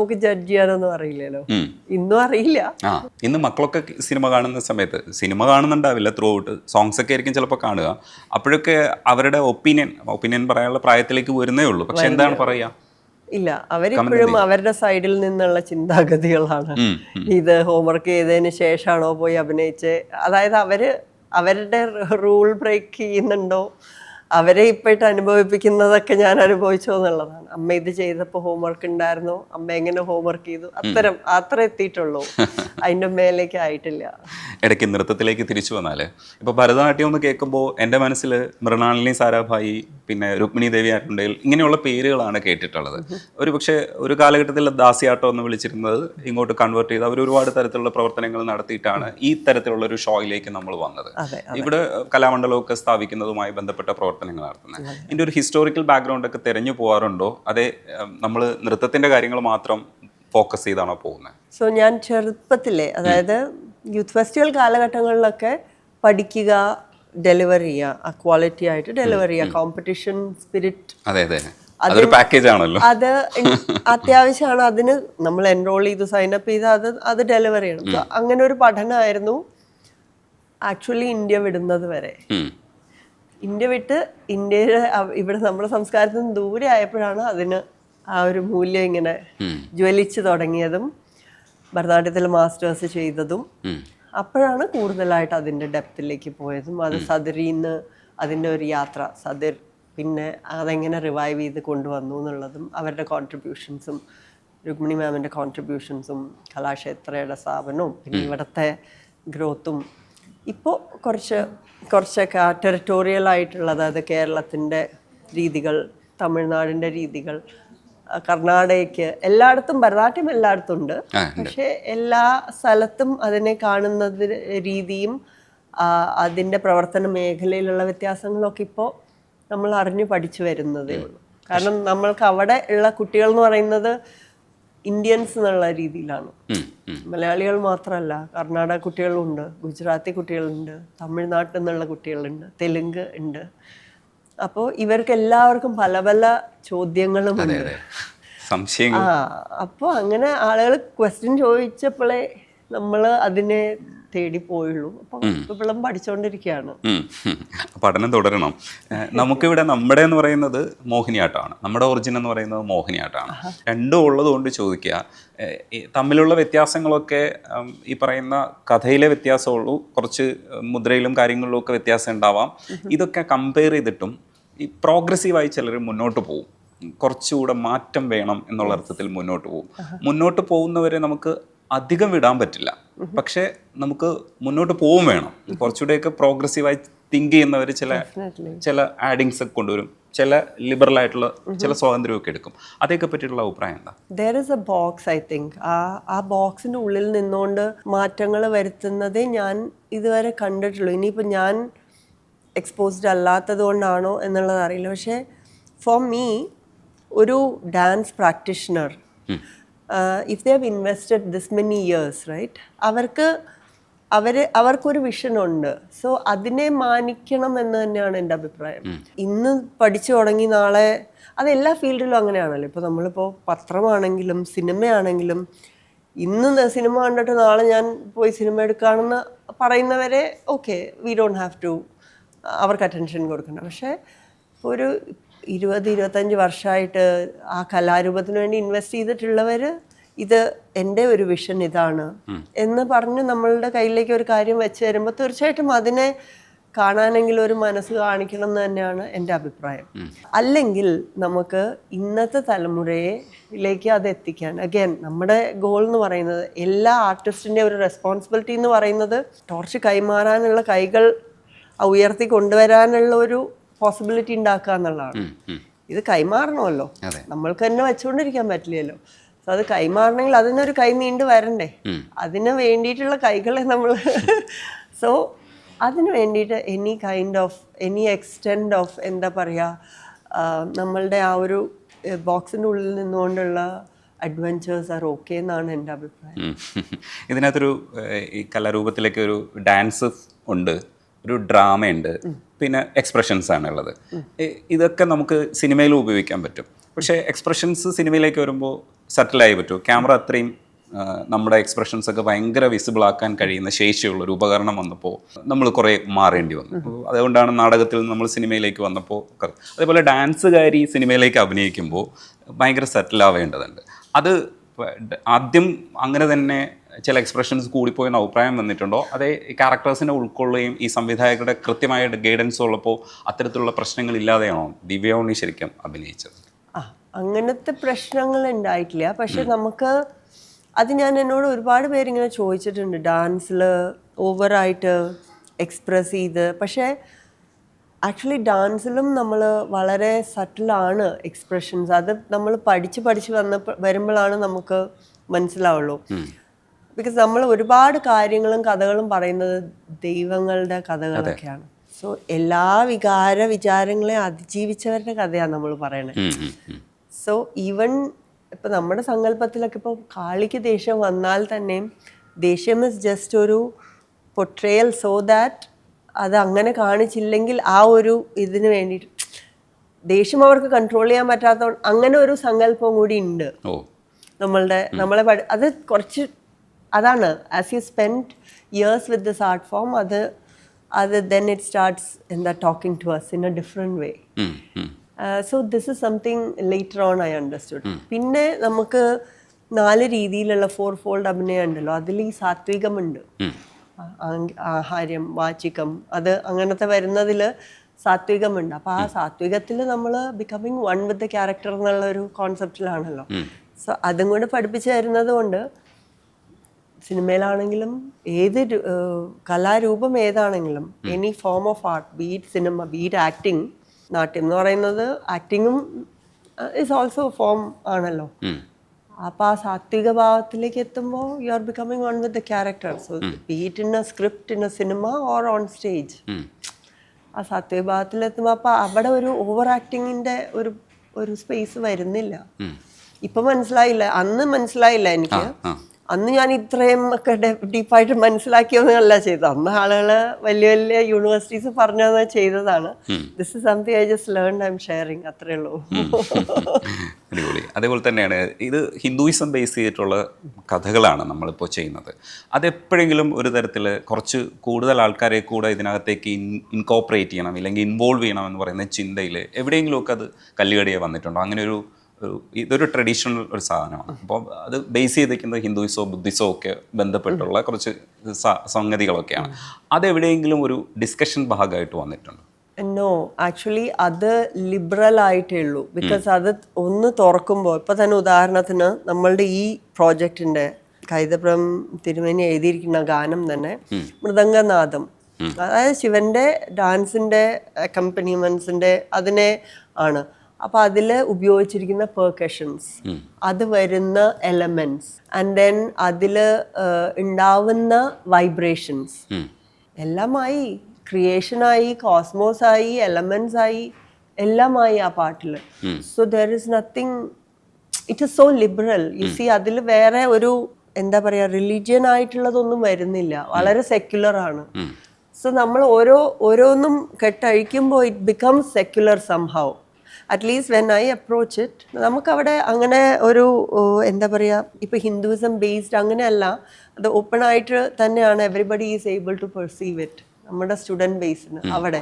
നമുക്ക് ജഡ്ജ് ചെയ്യാനൊന്നും അറിയില്ലല്ലോ. ഇന്നും അറിയില്ല. ഇന്ന് മക്കളൊക്കെ സിനിമ കാണുന്ന സമയത്ത് സിനിമ കാണുന്നുണ്ടാവില്ല, ത്രൂ ഔട്ട് സോങ്സ് ഒക്കെ ആയിരിക്കും ചിലപ്പോൾ കാണുക. അപ്പോഴൊക്കെ അവരുടെ ഒപ്പീനിയൻ പറയാനുള്ള പ്രായത്തിലേക്ക് വരുന്നേ ഉള്ളൂ. പക്ഷെ എന്താണ് പറയാ? ഇല്ല, അവരിപ്പോഴും അവരുടെ സൈഡിൽ നിന്നുള്ള ചിന്താഗതികളാണ്. ഇത് ഹോംവർക്ക് ചെയ്തതിന് ശേഷമാണോ പോയി അഭിനയിച്ച്, അതായത് അവരുടെ റൂൾ ബ്രേക്ക് ചെയ്യുന്നുണ്ടോ, അവരെ ഇപ്പോഴത്തെ അനുഭവിപ്പിക്കുന്നതൊക്കെ ഞാൻ അനുഭവിച്ചോ എന്നുള്ളതാണ്. അമ്മ ഇത് ചെയ്തപ്പോൾ ഹോംവർക്ക് ഉണ്ടായിരുന്നോ, അമ്മ എങ്ങനെ ഹോംവർക്ക് ചെയ്തു, അത്ര എത്തിയിട്ടുള്ളൂ, അതിൻ്റെ മേലേക്ക് ആയിട്ടില്ല. ഇടയ്ക്ക് നൃത്തത്തിലേക്ക് തിരിച്ചു വന്നാൽ ഇപ്പോൾ ഭരതനാട്യം എന്ന് കേൾക്കുമ്പോൾ എൻ്റെ മനസ്സിൽ മൃണാളിനി സാരാഭായി, പിന്നെ രുക്മിണി ദേവി ആരുണ്ടെങ്കിൽ ഇങ്ങനെയുള്ള പേരുകളാണ് കേട്ടിട്ടുള്ളത്. പക്ഷേ ഒരു കാലഘട്ടത്തിൽ ദാസിയാട്ടം എന്ന് വിളിച്ചിരുന്നത് ഇങ്ങോട്ട് കൺവേർട്ട് ചെയ്ത് അവർ ഒരുപാട് തരത്തിലുള്ള പ്രവർത്തനങ്ങൾ നടത്തിയിട്ടാണ് ഈ തരത്തിലുള്ള ഒരു ഷോയിലേക്ക് നമ്മൾ വന്നത്. ഇവിടെ കലാമണ്ഡലമൊക്കെ സ്ഥാപിക്കുന്നതുമായി ബന്ധപ്പെട്ട പ്രവർത്തനങ്ങൾ നടത്തുന്നത്. ഇതിൻ്റെ ഒരു ഹിസ്റ്റോറിക്കൽ ബാക്ക്ഗ്രൗണ്ട് ഒക്കെ തിരഞ്ഞു പോകാറുണ്ടോ, അതേ നമ്മൾ നൃത്തത്തിൻ്റെ കാര്യങ്ങൾ മാത്രം ഫോക്കസ് ചെയ്താണോ പോകുന്നത്? സോ ഞാൻ ചെറുപ്പത്തിലെ, അതായത് യൂത്ത് ഫെസ്റ്റിവൽ കാലഘട്ടങ്ങളിലൊക്കെ പഠിക്കുക, ഡെലിവർ ചെയ്യുക, ക്വാളിറ്റി ആയിട്ട് ഡെലിവർ ചെയ്യുക, കോമ്പറ്റീഷൻ സ്പിരിറ്റ്, അതൊരു പാക്കേജ് ആണല്ലോ, അത് അത്യാവശ്യമാണ്. അതിന് നമ്മൾ എൻറോൾ ചെയ്ത് സൈനപ്പ് ചെയ്ത് അത് ഡെലിവർ ചെയ്യണം. അങ്ങനെ ഒരു പഠനമായിരുന്നു ആക്ച്വലി ഇന്ത്യ വിടുന്നത് വരെ. ഇന്ത്യ വിട്ട് ഇന്ത്യയുടെ ഇവിടെ നമ്മുടെ സംസ്കാരത്തിൽ നിന്ന് ദൂരെ ആയപ്പോഴാണ് അതിന് ആ ഒരു മൂല്യം ഇങ്ങനെ ജ്വലിച്ച് തുടങ്ങിയതും ഭരതനാട്യത്തിൽ മാസ്റ്റേഴ്സ് ചെയ്തതും. അപ്പോഴാണ് കൂടുതലായിട്ട് അതിൻ്റെ ഡെപ്തിലേക്ക് പോയതും. അത് സദരിന്ന് അതിൻ്റെ ഒരു യാത്ര, സദർ പിന്നെ അതെങ്ങനെ റിവൈവ് ചെയ്ത് കൊണ്ടുവന്നു എന്നുള്ളതും അവരുടെ കോൺട്രിബ്യൂഷൻസും, രുക്മിണി മാമിൻ്റെ കോൺട്രിബ്യൂഷൻസും, കലാക്ഷേത്രയുടെ സ്ഥാപനവും, പിന്നെ ഇവിടുത്തെ ഗ്രോത്തും. ഇപ്പോൾ കുറച്ചൊക്കെ ടെറിട്ടോറിയൽ ആയിട്ടുള്ള, അതായത് കേരളത്തിൻ്റെ രീതികൾ, തമിഴ്നാടിൻ്റെ രീതികൾ, കർണാടകയ്ക്ക് എല്ലായിടത്തും ഭരതനാട്യം എല്ലായിടത്തും ഉണ്ട്. പക്ഷെ എല്ലാ സ്ഥലത്തും അതിനെ കാണുന്നത് രീതിയും അതിൻ്റെ പ്രവർത്തന മേഖലയിലുള്ള വ്യത്യാസങ്ങളൊക്കെ ഇപ്പോൾ നമ്മൾ അറിഞ്ഞു പഠിച്ചു വരുന്നതേ ഉള്ളൂ. കാരണം നമ്മൾക്ക് അവിടെ ഉള്ള കുട്ടികൾ എന്ന് പറയുന്നത് ഇന്ത്യൻസ് എന്നുള്ള രീതിയിലാണ്. മലയാളികൾ മാത്രമല്ല, കർണാടക കുട്ടികളുണ്ട്, ഗുജറാത്തി കുട്ടികളുണ്ട്, തമിഴ്നാട്ടിൽ നിന്നുള്ള കുട്ടികളുണ്ട്, തെലുങ്ക് ഉണ്ട്. അപ്പോൾ ഇവർക്ക് എല്ലാവർക്കും പല പല ചോദ്യങ്ങളും ഉണ്ട്, സംശയങ്ങൾ. അപ്പോൾ അങ്ങനെ ആളുകൾ ക്വസ്റ്റ്യൻ ചോദിച്ചപ്പോഴേ നമ്മൾ അതിനെ തേടി പോയുള്ളൂ. അപ്പം ഇപ്പോഴും പഠിച്ചുകൊണ്ടിരിക്കുകയാണ്. പഠനം തുടരണം. നമുക്കിവിടെ നമ്മുടെ എന്ന് പറയുന്നത് മോഹിനിയാട്ടമാണ്, നമ്മുടെ ഒറിജിൻ എന്ന് പറയുന്നത് മോഹിനിയാട്ടമാണ്. രണ്ടും ഉള്ളത് കൊണ്ട് ചോദിക്കുക, തമ്മിലുള്ള വ്യത്യാസങ്ങളൊക്കെ ഈ പറയുന്ന കഥയിലെ വ്യത്യാസമുള്ളൂ, കുറച്ച് മുദ്രയിലും കാര്യങ്ങളിലും ഒക്കെ വ്യത്യാസം ഉണ്ടാവാം. ഇതൊക്കെ കമ്പയർ ചെയ്തിട്ടും ഈ പ്രോഗ്രസീവായി ചിലർ മുന്നോട്ട് പോകും, കുറച്ചുകൂടെ മാറ്റം വേണം എന്നുള്ള അർത്ഥത്തിൽ മുന്നോട്ട് പോകും. മുന്നോട്ട് പോകുന്നവരെ നമുക്ക് അധികം വിടാൻ പറ്റില്ല, പക്ഷെ നമുക്ക് മുന്നോട്ട് പോവും വേണം. കുറച്ചുകൂടെയൊക്കെ പ്രോഗ്രസീവായി തിങ്ക് ചെയ്യുന്നവർ ചില ആഡിങ്സ് ഒക്കെ കൊണ്ടുവരും, ചില ലിബറൽ ആയിട്ടുള്ള ചില സ്വാതന്ത്ര്യമൊക്കെ എടുക്കും. അതേക്കെ പറ്റിയിട്ടുള്ള അഭിപ്രായം എന്താ? There is A box, I think ആ ബോക്സിൻ്റെ ഉള്ളിൽ നിന്നുകൊണ്ട് മാറ്റങ്ങൾ വരുത്തുന്നതേ ഞാൻ ഇതുവരെ കണ്ടിട്ടുള്ളൂ. ഇനിയിപ്പോൾ ഞാൻ എക്സ്പോസ്ഡ് അല്ലാത്തത് കൊണ്ടാണോ എന്നുള്ളത് അറിയില്ല. പക്ഷേ ഫോർ മീ, ഒരു dance practitioner, if they have invested this many years, right, അവർക്കൊരു വിഷനുണ്ട്. സോ അതിനെ മാനിക്കണം എന്ന് തന്നെയാണ് എൻ്റെ അഭിപ്രായം. ഇന്ന് പഠിച്ചു തുടങ്ങി നാളെ, അത് എല്ലാ ഫീൽഡിലും അങ്ങനെയാണല്ലോ. ഇപ്പോൾ നമ്മളിപ്പോൾ പത്രമാണെങ്കിലും സിനിമയാണെങ്കിലും, ഇന്ന് സിനിമ കണ്ടിട്ട് നാളെ ഞാൻ പോയി സിനിമ എടുക്കുകയാണെന്ന് പറയുന്നവരെ okay, we don't have to അവർക്ക് അറ്റൻഷൻ കൊടുക്കണം. പക്ഷേ ഒരു 20-25 വർഷമായിട്ട് ആ കലാരൂപത്തിന് വേണ്ടി ഇൻവെസ്റ്റ് ചെയ്തിട്ടുള്ളവർ ഇത് എൻ്റെ ഒരു വിഷൻ ഇതാണ് എന്ന് പറഞ്ഞ് നമ്മളുടെ കയ്യിലേക്ക് ഒരു കാര്യം വെച്ച് തരുമ്പോൾ തീർച്ചയായിട്ടും അതിനെ കാണാനെങ്കിലും ഒരു മനസ്സ് കാണിക്കണം എന്ന് തന്നെയാണ് എൻ്റെ അഭിപ്രായം. അല്ലെങ്കിൽ നമുക്ക് ഇന്നത്തെ തലമുറയിലേക്ക് അത് എത്തിക്കാൻ, അഗൈൻ നമ്മുടെ ഗോൾ എന്ന് പറയുന്നത്, എല്ലാ ആർട്ടിസ്റ്റിൻ്റെ ഒരു റെസ്പോൺസിബിലിറ്റി എന്ന് പറയുന്നത് ടോർച്ച് കൈമാറാനുള്ള കൈകൾ ഉയർത്തി കൊണ്ടുവരാനുള്ള ഒരു പോസിബിലിറ്റി ഉണ്ടാക്കുക എന്നുള്ളതാണ്. ഇത് കൈമാറണമല്ലോ, നമ്മൾക്ക് തന്നെ വെച്ചുകൊണ്ടിരിക്കാൻ പറ്റില്ലല്ലോ. സോ അത് കൈമാറണമെങ്കിൽ അതിനൊരു കൈ നീണ്ടു വരണ്ടേ, അതിന് വേണ്ടിയിട്ടുള്ള കൈകളെ നമ്മൾ സോ അതിന് വേണ്ടിയിട്ട് എനി എക്സ്റ്റെൻഡ് ഓഫ് എന്താ പറയുക, നമ്മളുടെ ആ ഒരു ബോക്സിൻ്റെ ഉള്ളിൽ നിന്നുകൊണ്ടുള്ള അഡ്വഞ്ചേഴ്സ് ആർ ഓക്കെ എന്നാണ് എൻ്റെ അഭിപ്രായം. ഇതിനകത്തൊരു ഈ കലാരൂപത്തിലേക്ക് ഒരു ഡാൻസ് ഉണ്ട്, ഒരു ഡ്രാമയുണ്ട്, പിന്നെ എക്സ്പ്രഷൻസ് ആണുള്ളത്. ഇതൊക്കെ നമുക്ക് സിനിമയിലും ഉപയോഗിക്കാൻ പറ്റും. പക്ഷേ എക്സ്പ്രഷൻസ് സിനിമയിലേക്ക് വരുമ്പോൾ സെറ്റിലായി പറ്റുമോ? ക്യാമറ അത്രയും നമ്മുടെ എക്സ്പ്രഷൻസ് ഒക്കെ ഭയങ്കര വിസിബിൾ ആക്കാൻ കഴിയുന്ന ശേഷിയുള്ള ഒരു ഉപകരണം വന്നപ്പോൾ നമ്മൾ കുറേ മാറേണ്ടി വന്നു. അതുകൊണ്ടാണ് നാടകത്തിൽ നിന്ന് നമ്മൾ സിനിമയിലേക്ക് വന്നപ്പോൾ. അതേപോലെ ഡാൻസുകാരി സിനിമയിലേക്ക് അഭിനയിക്കുമ്പോൾ ഭയങ്കര സെറ്റിലാവേണ്ടതുണ്ട്. അത് ആദ്യം അങ്ങനെ തന്നെ ചില എക്സ്പ്രഷൻസ് കൂടിപ്പോയെന്ന് അഭിപ്രായം വന്നിട്ടുണ്ടോ? അതേ ക്യാരക്ടേഴ്സിനെ ഉൾക്കൊള്ളുകയും ഈ സംവിധായകരുടെ കൃത്യമായ ഗൈഡൻസ് ഉള്ളപ്പോൾ അത്തരത്തിലുള്ള പ്രശ്നങ്ങളില്ലാതെയാണോ ദിവ്യ ഉണ്ണി ശരിക്കും അഭിനയിച്ചത്? അങ്ങനത്തെ പ്രശ്നങ്ങൾ ഉണ്ടായിട്ടില്ല. പക്ഷെ നമുക്ക് അത് എന്നോട് ഒരുപാട് പേരിങ്ങനെ ചോദിച്ചിട്ടുണ്ട്, ഡാൻസിൽ ഓവറായിട്ട് എക്സ്പ്രസ് ചെയ്ത്. പക്ഷേ ആക്ച്വലി ഡാൻസിലും നമ്മൾ വളരെ സട്ടിലാണ് എക്സ്പ്രഷൻസ്. അത് നമ്മൾ പഠിച്ച് വരുമ്പോഴാണ് നമുക്ക് മനസ്സിലാവുള്ളൂ. ബിക്കോസ് നമ്മൾ ഒരുപാട് കാര്യങ്ങളും കഥകളും പറയുന്നത് ദൈവങ്ങളുടെ കഥകളൊക്കെയാണ്. സോ എല്ലാ വിചാരങ്ങളെയും അതിജീവിച്ചവരുടെ കഥയാണ് നമ്മൾ പറയണത്. സോ ഈവൻ ഇപ്പം നമ്മുടെ സങ്കല്പത്തിലൊക്കെ ഇപ്പോൾ കാളിക്ക് ദേഷ്യം വന്നാൽ തന്നെയും ദേഷ്യം ഇസ് ജസ്റ്റ് ഒരു പൊട്രയൽ, സോ ദാറ്റ് അത് അങ്ങനെ കാണിച്ചില്ലെങ്കിൽ ആ ഒരു ഇതിന് വേണ്ടിയിട്ട് ദേഷ്യം അവർക്ക് കൺട്രോൾ ചെയ്യാൻ പറ്റാത്ത അങ്ങനെ ഒരു സങ്കല്പം കൂടി ഉണ്ട് നമ്മളെ അത് കുറച്ച് അതാണ്. As you spend years with this art form, അത് then it starts talking to us in a different way. So this is something later on I understood. പിന്നെ നമുക്ക് 4 രീതിയിലുള്ള 4-fold അഭിനയം ഉണ്ടല്ലോ. അതിൽ ഈ സാത്വികമുണ്ട്, ആഹാര്യം, വാചികം, അത് അങ്ങനത്തെ വരുന്നതിൽ സാത്വികമുണ്ട്. അപ്പോൾ ആ സാത്വികത്തിൽ നമ്മൾ becoming one with the character എന്നുള്ള ഒരു കോൺസെപ്റ്റിലാണല്ലോ. സോ അതും കൂടെ പഠിപ്പിച്ചു തരുന്നത് കൊണ്ട് സിനിമയിലാണെങ്കിലും ഏത് കലാരൂപം ഏതാണെങ്കിലും any form of art, be it cinema, be it acting, നാട്യം എന്ന് പറയുന്നത് ആക്ടിങ്ങും ഇസ് ഓൾസോ ഫോം ആണല്ലോ. അപ്പോൾ ആ സാത്വിക ഭാവത്തിലേക്ക് എത്തുമ്പോൾ you are becoming one with the character. So beat in A script, in A cinema or on stage, ആ സാത്വിക ഭാവത്തിലെത്തുമ്പോൾ അപ്പോൾ അവിടെ ഒരു ഓവർ ആക്ടിങ്ങിൻ്റെ ഒരു സ്പേസ് വരുന്നില്ല. ഇപ്പം മനസ്സിലായില്ല, അന്ന് മനസ്സിലായില്ല എനിക്ക്. അന്ന് ഞാൻ ഇത്രയും ഒക്കെ ഡീപ്പായിട്ട് മനസ്സിലാക്കിയൊന്നുമല്ല ചെയ്തത്. അന്ന് ആളുകൾ വലിയ വലിയ യൂണിവേഴ്സിറ്റീസ് പറഞ്ഞത് ചെയ്തതാണ്. This is something I just learn, I M sharing, അത്രേ ഉള്ളൂ. അടിപൊളി. അതേപോലെ തന്നെയാണ് ഇത് ഹിന്ദുയിസം ബേസ് ചെയ്തിട്ടുള്ള കഥകളാണ് നമ്മളിപ്പോൾ ചെയ്യുന്നത്. അതെപ്പോഴെങ്കിലും ഒരു തരത്തിൽ കുറച്ച് കൂടുതൽ ആൾക്കാരെ കൂടെ ഇതിനകത്തേക്ക് ഇൻകോപ്പറേറ്റ് ചെയ്യണം, ഇല്ലെങ്കിൽ ഇൻവോൾവ് ചെയ്യണം എന്ന് പറയുന്ന ചിന്തയിൽ എവിടെയെങ്കിലുമൊക്കെ അത് കല്ലുകടിയെ വന്നിട്ടുണ്ടോ? അങ്ങനെ ഇതൊരു ട്രഡീഷണൽ ഒരു സാധനമാണ്. അപ്പോൾ അത് ബേസ് ചെയ്തിരിക്കുന്നത് ഹിന്ദുയിസോ ബുദ്ധിസോ ഒക്കെ ബന്ധപ്പെട്ടുള്ള കുറച്ച് സംഗതികളൊക്കെയാണ്. അതെവിടെയെങ്കിലും ഒരു ഡിസ്കഷൻ ഭാഗമായിട്ട് വന്നിട്ടുണ്ടോ? നോ, ആക്ച്വലി അത് ലിബറൽ ആയിട്ടേ ഉള്ളൂ. ബിക്കോസ് അത് ഒന്ന് തുറക്കുമ്പോൾ, ഇപ്പം തന്നെ ഉദാഹരണത്തിന് നമ്മളുടെ ഈ പ്രോജക്റ്റിൻ്റെ കൈതപ്രം തിരുമേനി എഴുതിയിരിക്കുന്ന ഗാനം തന്നെ മൃദംഗനാദം, അതായത് ശിവൻ്റെ ഡാൻസിൻ്റെ അക്കമ്പനിമെൻസിൻ്റെ അതിനെ ആണ്. അപ്പോൾ അതിൽ ഉപയോഗിച്ചിരിക്കുന്ന പെർക്കഷൻസ്, അത് വരുന്ന എലമെൻറ്റ്സ്, ആൻഡ് ദെൻ അതിൽ ഉണ്ടാവുന്ന വൈബ്രേഷൻസ് എല്ലാമായി, ക്രിയേഷനായി, കോസ്മോസായി, എലമെൻറ്റ്സ് ആയി, എല്ലാമായി ആ പാട്ടിൽ. So there is nothing, it is so liberal. You see, അതിൽ വേറെ ഒരു എന്താ പറയുക, റിലീജിയൻ ആയിട്ടുള്ളതൊന്നും വരുന്നില്ല, വളരെ സെക്യുലർ ആണ്. സോ നമ്മൾ ഓരോന്നും കെട്ടഴിക്കുമ്പോൾ it becomes secular somehow. At least when I approach it, നമുക്കവിടെ അങ്ങനെ ഒരു എന്താ പറയുക, ഇപ്പോൾ ഹിന്ദുയിസം ബേസ്ഡ് അങ്ങനെയല്ല, അത് ഓപ്പൺ ആയിട്ട് തന്നെയാണ്. Everybody is able to perceive it. നമ്മുടെ സ്റ്റുഡൻറ് ബേസിന് അവിടെ